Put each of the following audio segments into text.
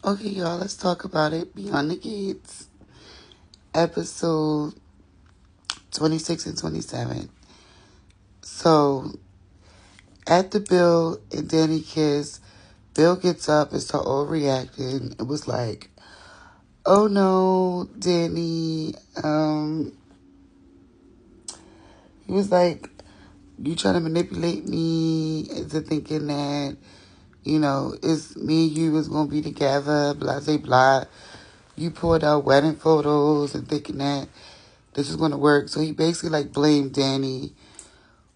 Okay, y'all, let's talk about it. Beyond the Gates, episode 26 and 27. So, at the Bill and Danny kiss, Bill gets up and start overreacting. It was like, oh no, Danny. He was like, you trying to manipulate me into thinking that, it's me and you is going to be together, blah, blah, blah. You pulled out wedding photos and thinking that this is going to work. So he basically like blamed Danny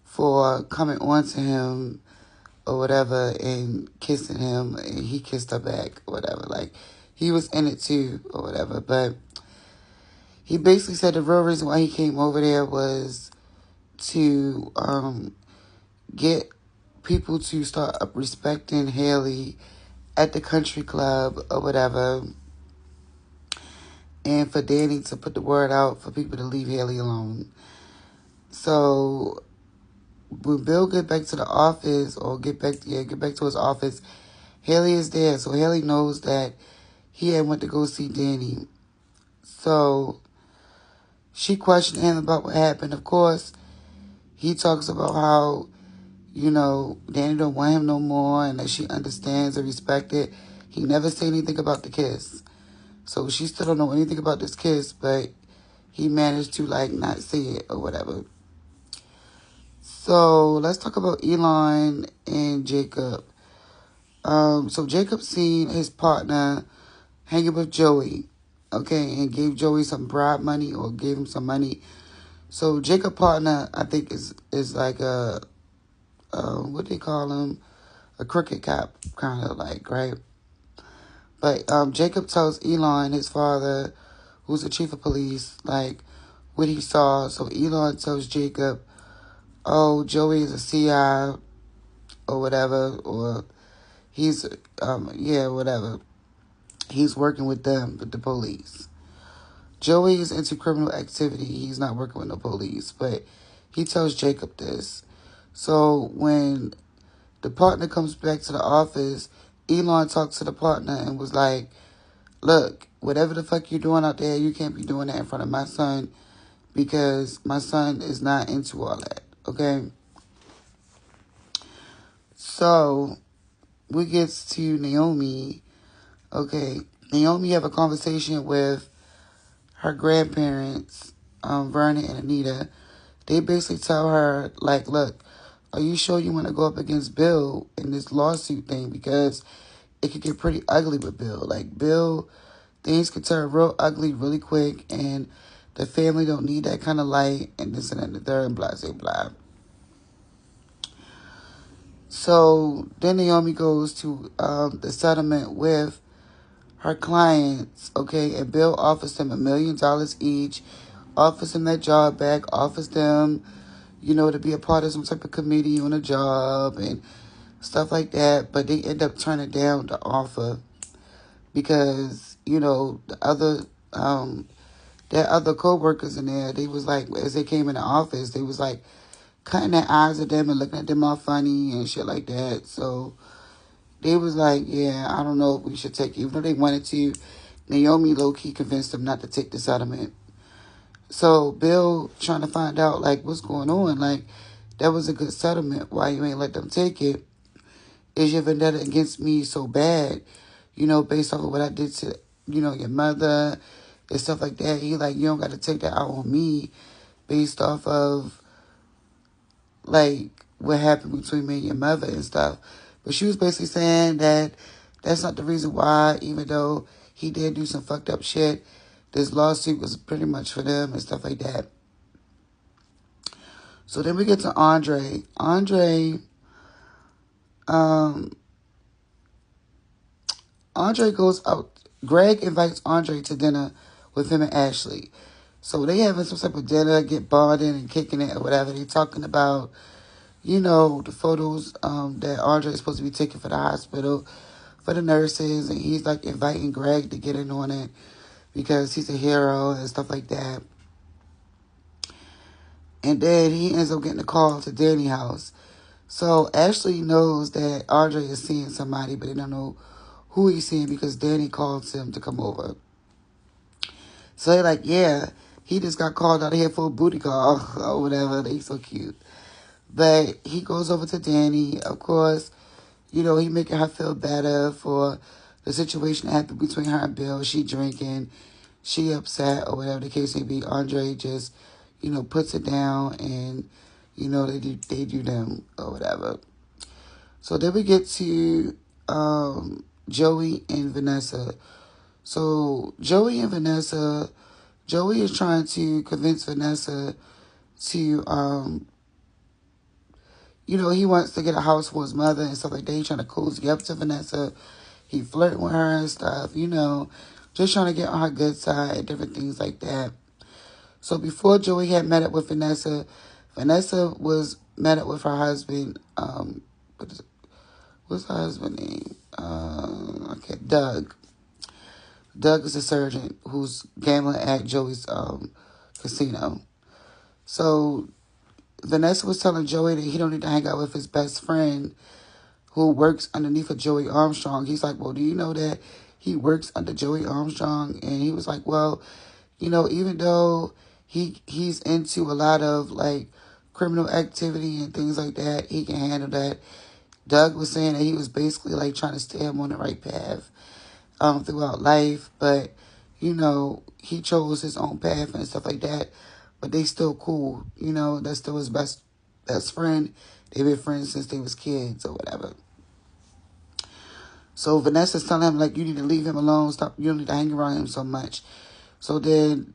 for coming on to him or whatever and kissing him, and he kissed her back or whatever. Like, he was in it too or whatever. But he basically said the real reason why he came over there was to get people to start respecting Haley at the country club or whatever, and for Danny to put the word out for people to leave Haley alone. So when Bill get back to the office, or get back to his office, Haley is there. So Haley knows that he had went to go see Danny. So she questioned him about what happened. Of course, he talks about how, Danny don't want him no more and that she understands and respects it. He never said anything about the kiss. So she still don't know anything about this kiss, but he managed to like not say it or whatever. So let's talk about Elon and Jacob. So Jacob seen his partner hanging with Joey, okay, and gave Joey some bribe money or gave him some money. So Jacob partner, I think is like a what they call him, a crooked cop, kind of like, right? But Jacob tells Elon, his father, who's the chief of police, like what he saw. So Elon tells Jacob, "Oh, Joey is a CI or whatever, or he's whatever. He's working with them, with the police. Joey is into criminal activity. He's not working with the police, but he tells Jacob this. So when the partner comes back to the office, Elon talks to the partner and was like, look, whatever the fuck you're doing out there, you can't be doing that in front of my son because my son is not into all that, okay? So we get to Naomi, okay? Naomi have a conversation with her grandparents, Vernon and Anita. They basically tell her, like, look, are you sure you want to go up against Bill in this lawsuit thing? Because it could get pretty ugly with Bill. Like, Bill, things could turn real ugly really quick, and the family don't need that kind of light, and this and that and the third, and blah, blah, blah. So then Naomi goes to the settlement with her clients, okay, and Bill offers them $1 million each, offers them that job back, offers them, to be a part of some type of committee on a job and stuff like that. But they end up turning down the offer because, the other, their other co-workers in there, they was like, as they came in the office, they was like cutting their eyes at them and looking at them all funny and shit like that. So they was like, yeah, I don't know if we should take it. Even though they wanted to, Naomi low-key convinced them not to take the settlement. So Bill trying to find out, like, what's going on. Like, that was a good settlement. Why you ain't let them take it? Is your vendetta against me so bad? Based off of what I did to, your mother and stuff like that. He like, you don't got to take that out on me based off of, like, what happened between me and your mother and stuff. But she was basically saying that that's not the reason why, even though he did do some fucked up shit, this lawsuit was pretty much for them and stuff like that. So then we get to Andre. Andre goes out. Greg invites Andre to dinner with him and Ashley. So they having some type of dinner, get bonding and kicking it or whatever. They talking about, the photos that Andre is supposed to be taking for the hospital, for the nurses. And he's like inviting Greg to get in on it because he's a hero and stuff like that. And then he ends up getting a call to Danny's house. So Ashley knows that Andre is seeing somebody, but they don't know who he's seeing because Danny calls him to come over. So they're like, yeah, he just got called out of here for a booty call or whatever. They so cute. But he goes over to Danny. Of course, he making her feel better for the situation that happened between her and Bill. She drinking, she upset or whatever the case may be. Andre just, puts it down and, they do them or whatever. So then we get to Joey and Vanessa. So Joey and Vanessa, Joey is trying to convince Vanessa to, he wants to get a house for his mother and stuff like that. He's trying to cozy up to Vanessa. He flirting with her and stuff, just trying to get on her good side, different things like that. So before Joey had met up with Vanessa, Vanessa was met up with her husband, what's her husband's name? Doug. Doug is a surgeon who's gambling at Joey's casino. So Vanessa was telling Joey that he don't need to hang out with his best friend who works underneath of Joey Armstrong. He's like, well, do you know that he works under Joey Armstrong? And he was like, well, even though he's into a lot of like criminal activity and things like that, he can handle that. Doug was saying that he was basically like trying to stay him on the right path throughout life, but he chose his own path and stuff like that. But they still cool, that's still his best friend. They've been friends since they was kids or whatever. So Vanessa's telling him like, you need to leave him alone. Stop. You don't need to hang around him so much. So then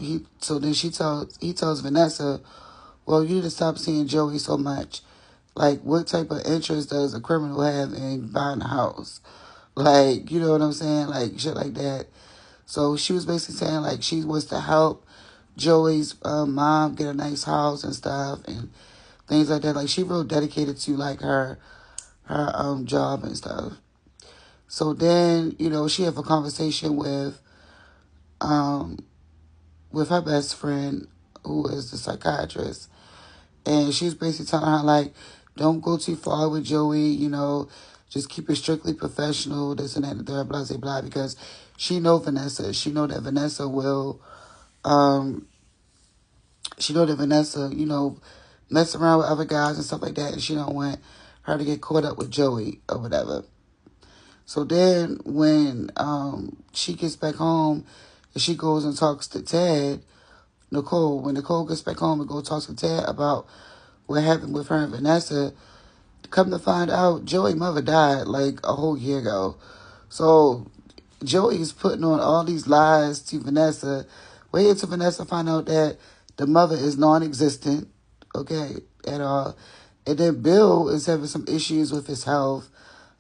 he tells Vanessa, well, you need to stop seeing Joey so much. Like, what type of interest does a criminal have in buying a house? Like, you know what I'm saying? Like, shit like that. So she was basically saying, like, she wants to help Joey's mom get a nice house and stuff and things like that. Like, she real dedicated to, like, her job and stuff. So then, she have a conversation with her best friend, who is the psychiatrist. And she was basically telling her, like, don't go too far with Joey, just keep it strictly professional, this and that and the third, blah, blah, blah, because she know Vanessa. She know that Vanessa will, mess around with other guys and stuff like that, and she don't want her to get caught up with Joey or whatever. So then when she gets back home and she goes and talks to Ted, when Nicole gets back home and goes talk to Ted about what happened with her and Vanessa, come to find out, Joey's mother died like a whole year ago. So Joey's putting on all these lies to Vanessa. Wait until Vanessa find out that the mother is non-existent, okay, at all. And then Bill is having some issues with his health,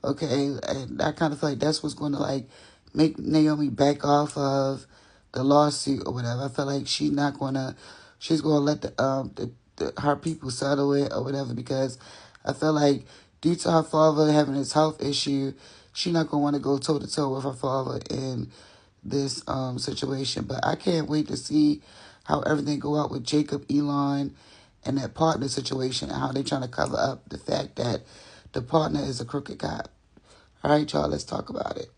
okay, and I kind of feel like that's what's going to, like, make Naomi back off of the lawsuit or whatever. I feel like she's going to let her people settle it or whatever, because I feel like due to her father having his health issue, she's not going to want to go toe-to-toe with her father in this situation. But I can't wait to see how everything go out with Jacob, Elon, and that partner situation, and how they're trying to cover up the fact that the partner is a crooked cop. All right, y'all, let's talk about it.